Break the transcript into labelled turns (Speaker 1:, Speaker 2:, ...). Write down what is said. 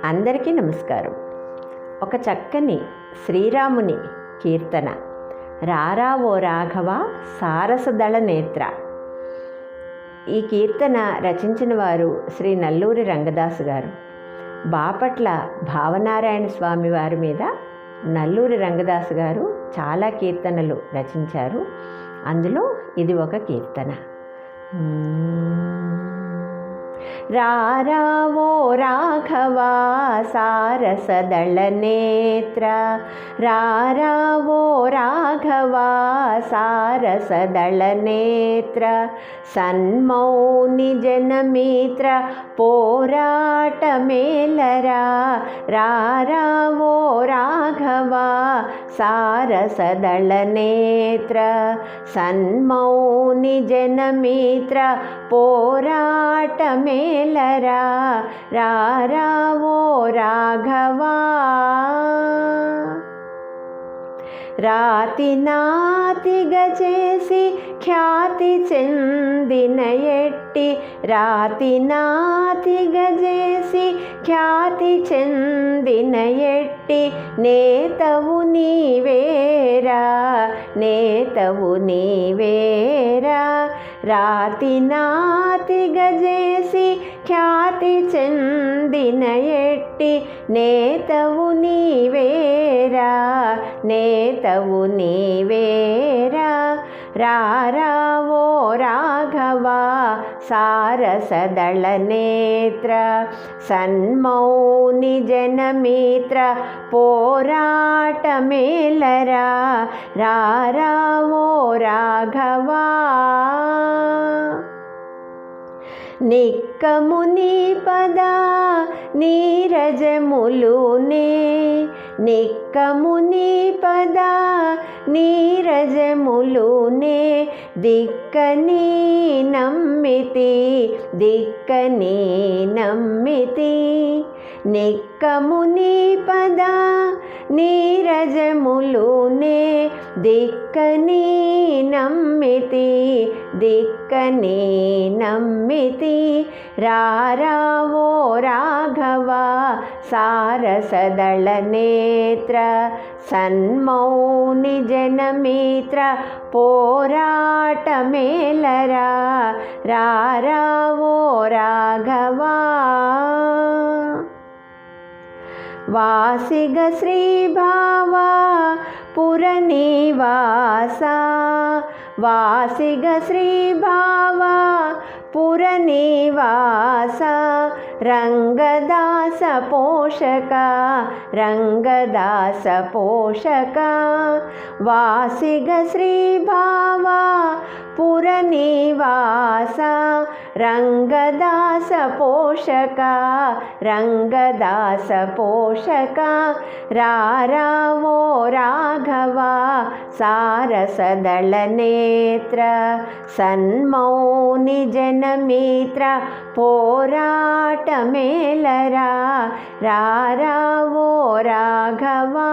Speaker 1: అందరికీ నమస్కారం. ఒక చక్కని శ్రీరాముని కీర్తన, రారా ఓ రాఘవ సారసదళ నేత్ర. ఈ కీర్తన రచించిన వారు శ్రీ నల్లూరి రంగదాసు గారు. బాపట్ల భావనారాయణ స్వామి వారి మీద నల్లూరి రంగదాసు గారు చాలా కీర్తనలు రచించారు. అందులో ఇది ఒక కీర్తన. రారా ఓ రాఘవా సారసదళ నేత్ర, రారా ఓ రాఘవా సారసదళ నేత్ర, సన్మౌని జనమిత్ర పోరాట మేలరా, రారా ఓ రాఘవా సారసదళ నేత్ర, సన్మౌని జనమిత్ర పోరాట మేలరా, రారా ఓ రాఘవా. రాతి నాతిగా చేసి ఖ్యాతి చెందిన ఎట్టి, రాతి నాతిగా చేసి ఖ్యాతి చెందిన ఎట్టి, నేతవు నీవేరా, నేతవు నీవేరా, రాతి నాతిగా చేసి ఖ్యాతి చెందిన ఎట్టి, నేతవు నీవేరా, నేతవు నీవేరా, రారా ఓ రాఘవా సారసదళ నేత్ర, సన్మౌని జనమిత్ర పోరాట మేలరా, రారా ఓ రాఘవా. నిక్కము నీ పద నీరజములునే, నిక్కము నీ పద నీరజములునే, దిక్కని నమ్మితి, దిక్కని నమ్మితి, నిక్కము నీ పద నీరజములునే, దిక్కని నమ్మితి, దిక్కని నమ్మితి, రారా ఓ రాఘవా సారసదళ నేత్ర, సన్మౌని జనమిత్ర పోరాట మేలరా, రారా ఓ రాఘవా. వాసిగ శ్రీభావ పురనివాస, వాసిగ శ్రీభావ పురనివాస, రంగదాస పోషక, రంగదాస పోషక, వాసిగ శ్రీభావ పురనివాస, రంగదాస పోషక, రంగదాస పోషక, రారా ఓ రాఘవా సారసదళ నేత్ర, సన్మౌని జనమిత్ర పోరాట మేలరా, రారా ఓ రాఘవా.